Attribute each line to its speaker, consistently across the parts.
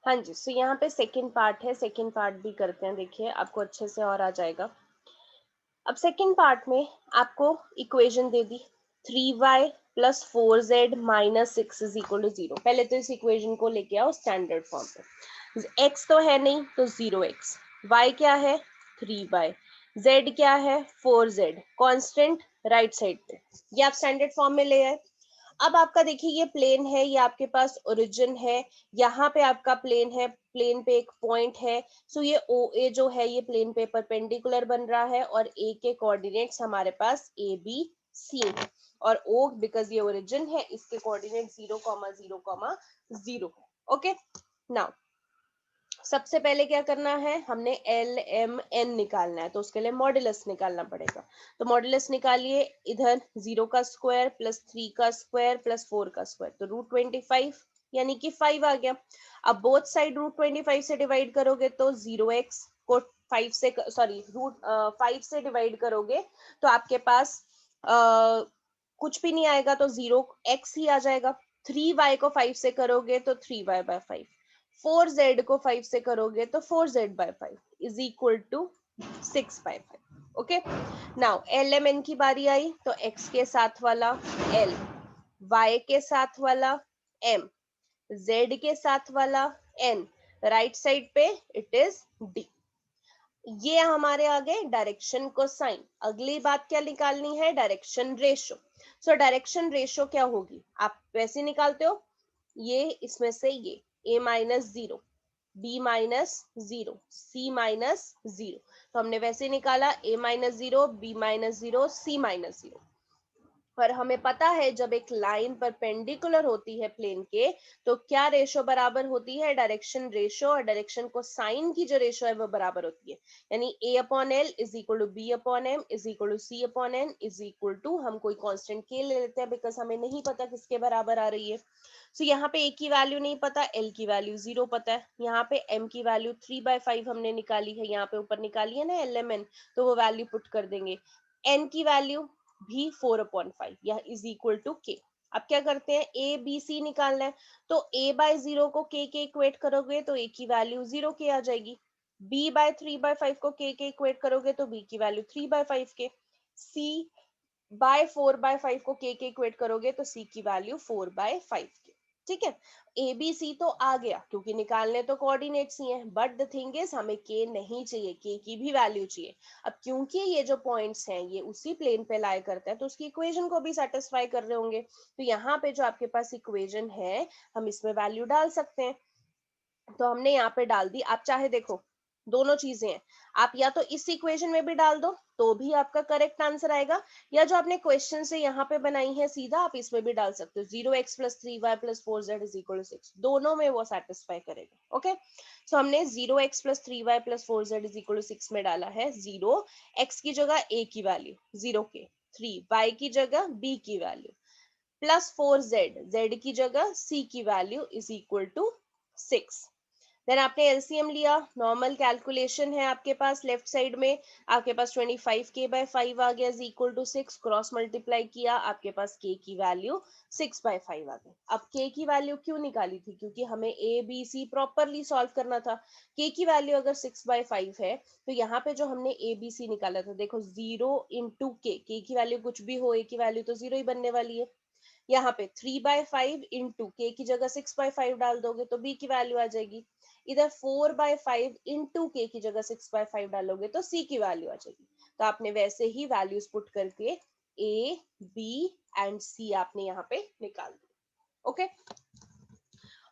Speaker 1: हाँ जी, सो यहाँ पे सेकंड पार्ट है, सेकंड पार्ट भी करते हैं, देखिए आपको अच्छे से और आ जाएगा। अब सेकंड पार्ट में आपको इक्वेशन दे दी 3y plus 4z minus 6 is equal to 0। पहले तो इस इक्वेशन को लेके आओ स्टैंडर्ड फॉर्म पे। x तो है नहीं तो 0x, y क्या है 3y, z क्या है 4z, कांस्टेंट राइट साइड पे, ये आप स्टैंडर्ड फॉर्म में ले आए। अब आपका देखिए ये प्लेन है, ये आपके पास ओरिजिन है, यहाँ पे आपका प्लेन है, प्लेन पे एक पॉइंट है। सो ये ओ ए जो है ये प्लेन पे परपेंडिकुलर बन रहा है और ए के कोऑर्डिनेट्स हमारे पास ए बी सी है, और ओ बिकॉज ये ओरिजिन है इसके कोऑर्डिनेट 0,0,0 है। ओके, नाउ सबसे पहले क्या करना है, हमने एल एम एन निकालना है, तो उसके लिए मॉड्यूलस निकालना पड़ेगा। तो मॉड्यूलस निकालिए, इधर 0 का स्क्वायर प्लस 3 का स्क्वायर प्लस 4 का स्क्वायर, तो √25 यानी कि 5 आ गया। अब बोथ साइड √25 से डिवाइड करोगे तो 0x को 5 से, सॉरी √5 से डिवाइड करोगे तो आपके पास कुछ भी नहीं आएगा, तो 0x ही आ जाएगा। 3y को 5 से करोगे तो 3y/5, 4z को 5 से करोगे तो 4z/5 is equal to 6/5। Okay, now L M N की बारी आई, तो x के साथ वाला l, y के साथ वाला m, z के साथ वाला n, राइट साइड पे इट इज d। ये हमारे आगे डायरेक्शन को साइन। अगली बात क्या निकालनी है, direction ratio. So direction ratio क्या होगी, आप वैसे निकालते हो, ये इसमें से ये a-0, b-0, c-0, तो हमने वैसे निकाला a-0, b-0, c-0। और हमें पता है जब एक लाइन परपेंडिकुलर होती है प्लेन के तो क्या रेशो बराबर होती है, डायरेक्शन रेशो, और डायरेक्शन को साइन की जो रेशो है वो बराबर होती है, यानी a/l is equal to b/m is equal to c/n is equal to, हम कोई कांस्टेंट k ले लेते हैं बिकॉज हमें नहीं पता किसके बराबर आ रही है। सो यहाँ पे a की वैल्यू नहीं पता, l की वैल्यू 0 पता है, यहाँ पे m की वैल्यू 3/5 हमने निकाली है, यहाँ पे ऊपर निकाली है ना lmn, तो वो वैल्यू पुट कर देंगे। n की वैल्यू भी 4/5, यह इज इक्वल टू k। अब क्या करते हैं, a b c निकालना है, तो a/0 को k के इक्वेट करोगे तो a की वैल्यू 0k आ जाएगी, b/3/5 को k के इक्वेट करोगे तो b की वैल्यू 3/5 के, c/4/5 को k के इक्वेट करोगे तो c की वैल्यू 4/5 के। ठीक है, ए बी सी तो आ गया क्योंकि निकालने तो कोऑर्डिनेट्स ही हैं, बट द थिंग इज हमें के नहीं चाहिए, के की भी वैल्यू चाहिए। अब क्योंकि ये जो पॉइंट्स हैं ये उसी प्लेन पे लाई करता है तो उसकी इक्वेशन को भी सेटिस्फाई कर रहे होंगे, तो यहाँ पे जो आपके पास इक्वेशन है हम इसमें वैल्यू डाल सकते हैं। तो हमने यहाँ पे डाल दी, आप चाहे देखो दोनों चीजें हैं, आप या तो इस इक्वेशन में भी डाल दो तो भी आपका करेक्ट आंसर आएगा, या जो आपने क्वेश्चन से यहाँ पे बनाई है सीधा आप इसमें भी डाल सकते हो, 0x plus 3y plus 4z is equal to 6, दोनों में वो सेटिस्फाई करेगा। ओके, सो हमने 0x plus 3y plus 4z is equal to 6 में डाला है 0, x की जगह a की वैल्यू 0 के 3, y की जगह b की वैल्यू प्लस 4z, z की जगह c की value is equal to 6। Then आपने एलसीएम लिया, नॉर्मल कैलकुलेशन है आपके पास, लेफ्ट साइड में आपके पास 25k/5 आ गया is equal to 6, cross multiply किया आपके पास k की वैल्यू 6/5 आ गई। अब k की वैल्यू क्यों निकाली थी, क्योंकि हमें A B C properly solve करना था। k की वैल्यू अगर 6/5 है तो यहाँ पे जो हमने ए बी सी निकाला था, देखो 0 इंटू के, की वैल्यू कुछ भी हो a की वैल्यू तो 0 ही बनने वाली है। यहाँ पे 3/5 इंटू के की जगह 6/5 डाल दोगे तो b की वैल्यू आ जाएगी, इधर 4/5 इंटू के की जगह 6/5 डालोगे तो c की वैल्यू आ जाएगी। तो आपने वैसे ही वैल्यूज पुट करके a b एंड c आपने यहाँ पे निकाल दिया। ओके,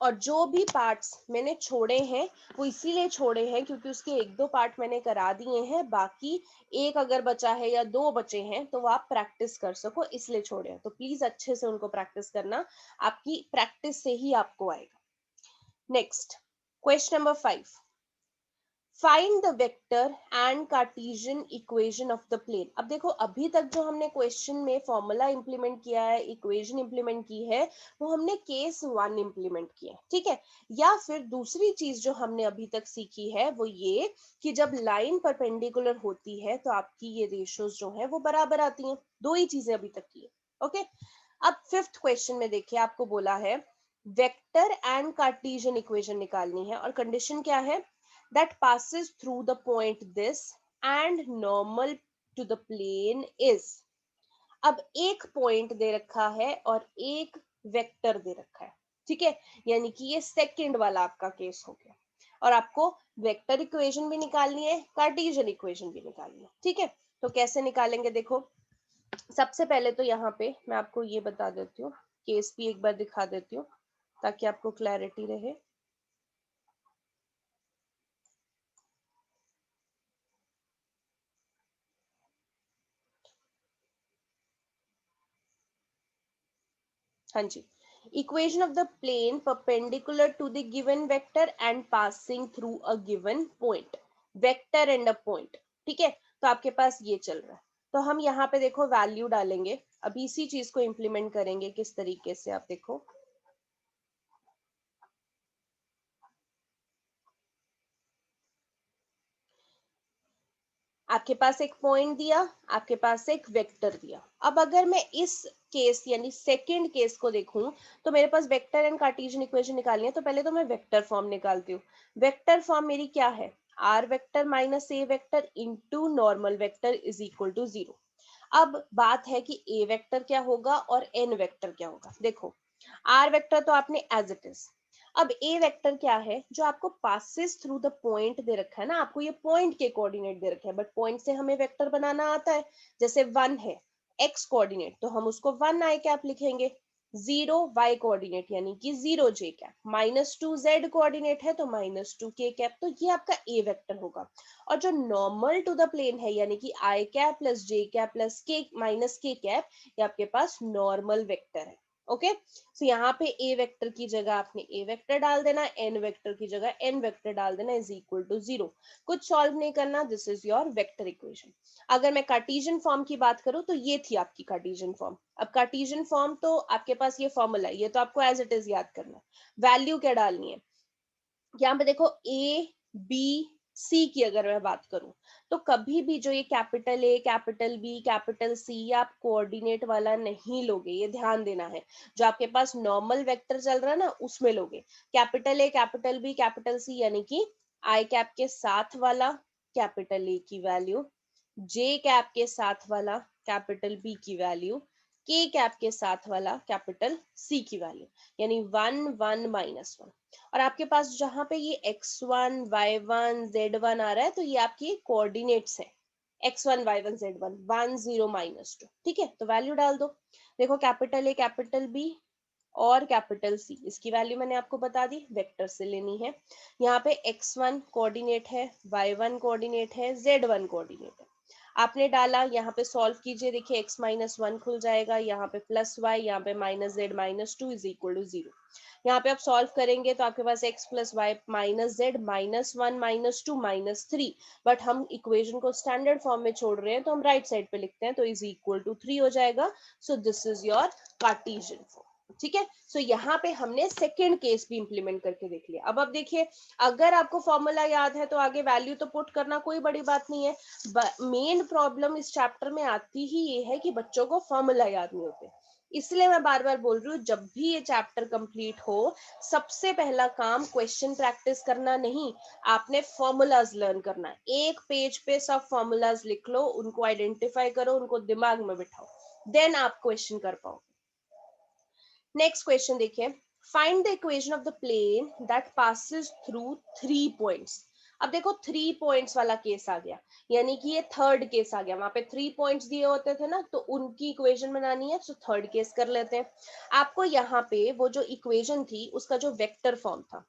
Speaker 1: और जो भी पार्ट्स मैंने छोड़े हैं वो इसीलिए छोड़े हैं क्योंकि उसके एक दो पार्ट मैंने करा दिए हैं, बाकी एक अगर बचा है या दो बचे हैं तो वो आप प्रैक्टिस कर सको इसलिए छोड़े हैं, तो प्लीज अच्छे से उनको प्रैक्टिस करना, आपकी प्रैक्टिस से ही आपको आएगा। Next question number 5, find the vector and Cartesian equation of the plane. अब देखो अभी तक जो हमने क्वेश्चन में फॉर्मूला इंप्लीमेंट किया है, इक्वेशन इंप्लीमेंट की है, वो हमने केस 1 इंप्लीमेंट किया है, ठीक है। या फिर दूसरी चीज जो हमने अभी तक सीखी है वो ये कि जब लाइन परपेंडिकुलर होती है तो आपकी ये रेशियोज जो है वो बराबर आती हैं, दो ही चीजें अभी तक की है। ओके, अब फिफ्थ क्वेश्चन में देखिए आपको बोला है वेक्टर एंड कार्टेशियन इक्वेशन निकालनी है और कंडीशन क्या है, that passes through the point this and normal to the plane is. अब एक पॉइंट दे रखा है और एक वेक्टर दे रखा है, ठीक है, यानी कि ये सेकंड वाला आपका केस हो गया और आपको वेक्टर इक्वेशन भी निकालनी है, कार्टेशियन इक्वेशन भी निकालनी है, ठीक है। तो कैसे निकालेंगे, देखो सबसे पहले तो यहाँ पे मैं आपको ये बता देती हूँ, केस भी एक बार दिखा देती हूँ ताकि आपको क्लैरिटी रहे। हाँ जी, equation of the plane perpendicular to the given vector and passing through a given point, vector and a point, ठीक है। तो आपके पास ये चल रहा है, तो हम यहाँ पे देखो वैल्यू डालेंगे, अभी इसी चीज को इंप्लीमेंट करेंगे किस तरीके से, आप देखो आपके पास एक पॉइंट दिया, आपके पास एक वेक्टर दिया। अब अगर मैं इस केस यानी सेकंड केस को देखूं तो मेरे पास वेक्टर एंड कार्टेशियन इक्वेशन निकालनी है, तो पहले तो मैं वेक्टर फॉर्म निकालती हूँ। वेक्टर फॉर्म मेरी क्या है, r vector minus a vector into normal vector is equal to 0। अब बात है कि ए वेक्टर क्या होगा और एन वेक्टर क्या होगा। देखो आर वेक्टर तो आपने एज इट इज, अब ए वेक्टर क्या है, जो आपको पासिस थ्रू द पॉइंट दे रखा है ना, आपको ये पॉइंट के कोऑर्डिनेट दे रखे हैं, बट पॉइंट से हमें वेक्टर बनाना आता है। जैसे 1 है एक्स कोऑर्डिनेट, तो हम उसको 1 आई कैप लिखेंगे, 0 वाई कोऑर्डिनेट यानी कि 0 जे कैप, -2 जेड कोऑर्डिनेट है तो -2 के कैप, तो ये आपका ए वेक्टर होगा। और जो नॉर्मल टू द प्लेन है यानी कि आई कैप प्लस जे कैप प्लस के माइनस के कैप, ये आपके पास नॉर्मल वेक्टर है। ओके, सो यहाँ पे ए वेक्टर की जगह आपने ए वेक्टर डाल देना, एन वेक्टर की जगह एन वेक्टर डाल देना, इज इक्वल टू 0। कुछ सॉल्व नहीं करना, this is your vector equation. अगर मैं कार्टेशियन फॉर्म की बात करूं तो ये थी आपकी कार्टेशियन फॉर्म। अब कार्टेशियन फॉर्म तो आपके पास ये फॉर्मूला है, ये तो आपको एज इट इज याद करना है। वैल्यू क्या डालनी है, यहाँ पे देखो ए बी सी की अगर मैं बात करूं तो कभी भी जो ये capital A capital B capital C आप कोऑर्डिनेट वाला नहीं लोगे, ये ध्यान देना है। जो आपके पास नॉर्मल वेक्टर चल रहा है ना उसमें लोगे capital A capital B capital C, यानी कि आई कैप के साथ वाला कैपिटल ए की वैल्यू, जे कैप के साथ वाला कैपिटल बी की वैल्यू, के कैप के साथ वाला कैपिटल सी की वैल्यू, यानी 1 1 -1। और आपके पास जहां पे ये x1 y1 z1 आ रहा है तो ये आपकी कोऑर्डिनेट्स है, x1 y1 z1 1 0 -2, ठीक है। तो वैल्यू डाल दो, देखो कैपिटल ए कैपिटल बी और कैपिटल सी, इसकी वैल्यू मैंने आपको बता दी, वेक्टर से लेनी है। यहाँ पे x1 कोऑर्डिनेट है, y1 कोऑर्डिनेट है, z1 कोऑर्डिनेट है, आपने डाला, यहाँ पे सॉल्व कीजिए, देखिए x -1 खुल जाएगा, यहाँ पे प्लस वाई, यहाँ पे -z -2 इज इक्वल टू 0। यहाँ पे आप सॉल्व करेंगे तो आपके पास x plus y minus z -1 -2 -3, but हम इक्वेशन को स्टैंडर्ड फॉर्म में छोड़ रहे हैं तो हम राइट साइड पे लिखते हैं, तो इज इक्वल टू 3 हो जाएगा। So this is your Cartesian form, ठीक है। सो यहाँ पे हमने सेकेंड केस भी इंप्लीमेंट करके देख लिया। अब देखिए, अगर आपको फॉर्मूला याद है तो आगे वैल्यू तो पुट करना कोई बड़ी बात नहीं है। मेन प्रॉब्लम इस चैप्टर में आती ही ये है कि बच्चों को फॉर्मूला याद नहीं होते। इसलिए मैं बार बार बोल रही हूँ, जब भी ये चैप्टर कंप्लीट हो सबसे पहला काम क्वेश्चन प्रैक्टिस करना नहीं, आपने फॉर्मूलाज लर्न करना है। एक पेज पे सब फॉर्मूलाज लिख लो, उनको आइडेंटिफाई करो, उनको दिमाग में बिठाओ, देन आप क्वेश्चन कर पाओ। नेक्स्ट क्वेश्चन देखिए, find the equation of the plane that passes through 3 points. अब देखो 3 पॉइंट्स वाला केस आ गया, यानी कि ये थर्ड केस आ गया। वहां पे 3 पॉइंट्स दिए होते थे ना, तो उनकी इक्वेशन बनानी है, तो थर्ड केस कर लेते हैं। आपको यहाँ पे वो जो इक्वेशन थी उसका जो वेक्टर फॉर्म था,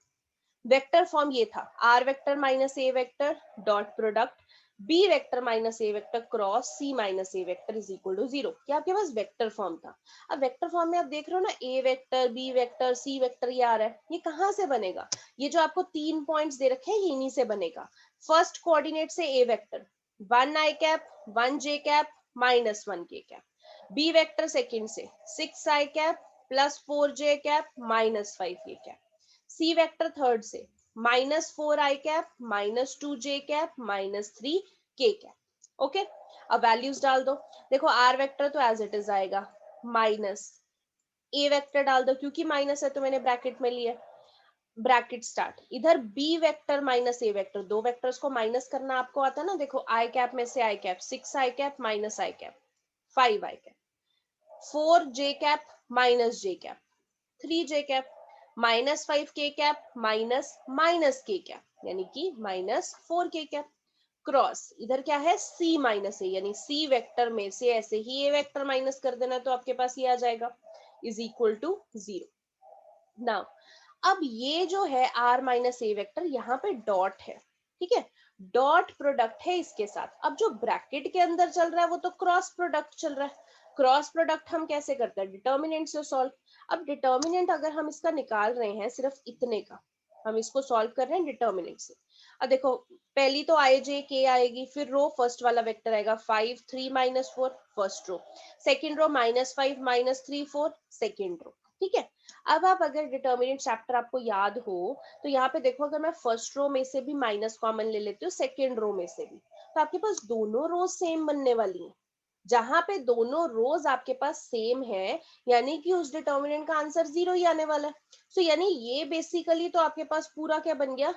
Speaker 1: वेक्टर फॉर्म ये था, r vector minus a vector dot product b vector minus a vector cross c minus a vector is equal to 0। क्या आपके पास वेक्टर फॉर्म था। अब वेक्टर फॉर्म में आप देख रहे हो ना, A vector B vector C vector ये आ रहा है, ये कहाँ से बनेगा, ये जो आपको 3 पॉइंट्स दे रखे हैं ये इन्हीं से बनेगा। फर्स्ट कोऑर्डिनेट से ए वेक्टर 1 आई कैप 1 जे कैप -1 के कैप, बी वेक्टर सेकेंड से 6 आई कैप +4 जे कैप -5 के कैप, सी वेक्टर थर्ड से -4 आई कैप -2 जे कैप -3 के कैप। ओके, अब वैल्यूज डाल दो, देखो आर वेक्टर तो एज इट इज आएगा, माइनस ए वेक्टर डाल दो, क्योंकि माइनस है तो मैंने ब्रैकेट में लिया, ब्रैकेट स्टार्ट। इधर B vector minus a vector, दो वेक्टर्स को माइनस करना आपको आता ना, देखो आई कैप में से आई कैप, 6 आई कैप माइनस आई कैप 5 आई कैप, 4 जे कैप माइनस जे कैप 3 जे कैप, -5 के कैप माइनस माइनस के कैप यानी कि -4 के कैप, क्रॉस इधर क्या है सी माइनस ए, यानी सी वेक्टर में से ऐसे ही ए वेक्टर माइनस कर देना तो आपके पास ये आ जाएगा इज इक्वल टू 0। नाउ अब ये जो है r माइनस ए वेक्टर यहाँ पे डॉट है, ठीक है, डॉट प्रोडक्ट है इसके साथ। अब जो ब्रैकेट के अंदर चल रहा है वो तो क्रॉस प्रोडक्ट चल रहा है। क्रॉस प्रोडक्ट हम कैसे करते हैं, डिटर्मिनेंट से सॉल्व। अब डिटर्मिनेंट अगर हम इसका निकाल रहे हैं सिर्फ इतने का, हम इसको सॉल्व कर रहे हैं डिटर्मिनेंट से। अब देखो पहली तो आई जे के आएगी, फिर रो फर्स्ट वाला वेक्टर आएगा 5 3 -4 first row, second row -5 -3 4 second row, ठीक है। अब आप अगर डिटर्मिनेंट चैप्टर आपको याद हो तो यहाँ पे देखो, अगर मैं फर्स्ट रो में से भी माइनस कॉमन ले लेती हूँ, सेकेंड रो में से भी, तो आपके पास दोनों रो सेम बनने वाली हैं। जहां पे दोनों रोज आपके पास सेम है, यानी कि उस डिटर्मिनेंट का आंसर 0 ही आने वाला है। सो यानी ये बेसिकली तो आपके पास पूरा क्या बन गया,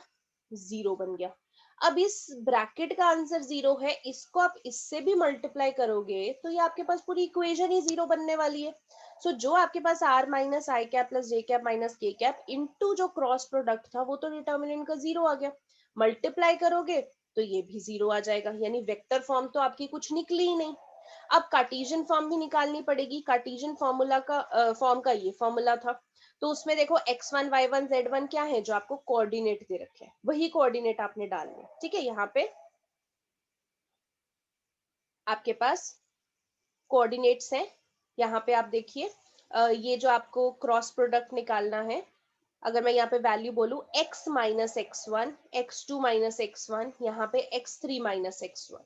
Speaker 1: 0 बन गया। अब इस ब्रैकेट का आंसर 0 है, इसको आप इससे भी मल्टीप्लाई करोगे तो ये आपके पास पूरी इक्वेशन ही 0 बनने वाली है। सो जो आपके पास r माइनस आई कैप प्लस जे कैप माइनस के कैप इनटू जो क्रॉस प्रोडक्ट था वो तो डिटर्मिनेंट का 0 आ गया, मल्टीप्लाई करोगे तो ये भी 0 आ जाएगा, यानी वेक्टर फॉर्म तो आपकी कुछ निकली ही नहीं। अब कार्टेशियन फॉर्म भी निकालनी पड़ेगी। कार्टेशियन फॉर्मूला का फॉर्म का ये फॉर्मूला था, तो उसमें देखो x1 y1 z1 क्या है, जो आपको कोऑर्डिनेट दे रखे हैं वही कोऑर्डिनेट आपने डालने हैं, ठीक है। यहाँ पे आपके पास कोऑर्डिनेट्स हैं, यहाँ पे आप देखिए ये जो आपको क्रॉस प्रोडक्ट निकालना है, अगर मैं यहाँ पे वैल्यू बोलूं x minus x1 x2 minus x1, यहाँ पे x3 माइनस x1,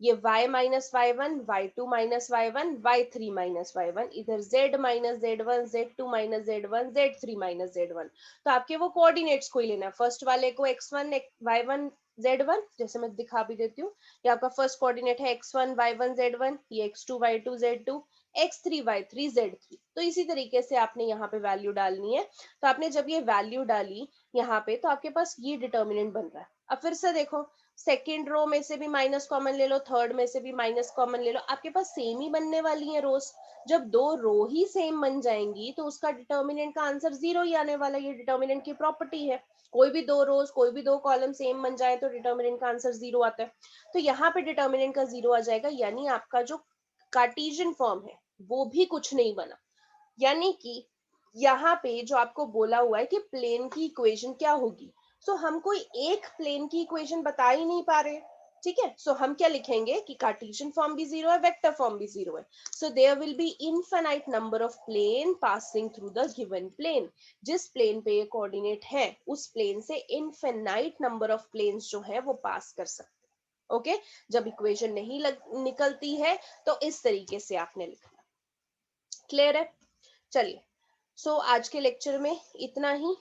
Speaker 1: ये y minus y1 y2 minus y1 y3 minus y1, इधर z minus z1 z2 minus z1 z3 minus z1। तो आपके वो कोऑर्डिनेट्स को ही लेना है, फर्स्ट वाले को x1 y1 z1, जैसे मैं दिखा भी देती हूँ, ये आपका फर्स्ट कोऑर्डिनेट है x1 y1 z1, ये x2 y2 z2 x3 y3 z3। तो इसी तरीके से आपने यहाँ पे वैल्यू डालनी है। तो आपने जब ये वैल्यू डाली यहाँ पे तो आपके पास ये डिटर्मिनेंट बन रहा है। अब फिर से देखो, सेकेंड रो में से भी माइनस कॉमन ले लो, थर्ड में से भी माइनस कॉमन ले लो, आपके पास सेम ही बनने वाली है रोज। जब दो रो ही सेम बन जाएंगी तो उसका डिटर्मिनेंट का आंसर 0 ही आने वाला है, ये डिटर्मिनेंट की प्रॉपर्टी है। कोई भी दो रोज कोई भी दो कॉलम सेम बन जाए तो डिटर्मिनेंट का आंसर 0 आता है। तो यहाँ पे डिटर्मिनेंट का 0 आ जाएगा, यानी आपका जो कार्टेशियन फॉर्म है वो भी कुछ नहीं बना। यानी कि यहाँ पे जो आपको बोला हुआ है कि प्लेन की इक्वेशन क्या होगी, सो हम कोई एक प्लेन की इक्वेशन बता ही नहीं पा रहे, ठीक है। सो हम क्या लिखेंगे कि कार्टेशियन फॉर्म भी 0 है, वेक्टर फॉर्म भी 0 है। So there will be infinite number of plane passing through the given plane. जिस प्लेन पे ये कोऑर्डिनेट है उस प्लेन से इनफाइनाइट नंबर ऑफ प्लेन्स जो है वो पास कर सकते हैं, ओके। जब इक्वेशन नहीं निकलती है तो इस तरीके से आपने लिखना। क्लियर है? चलिए, सो आज के लेक्चर में इतना ही।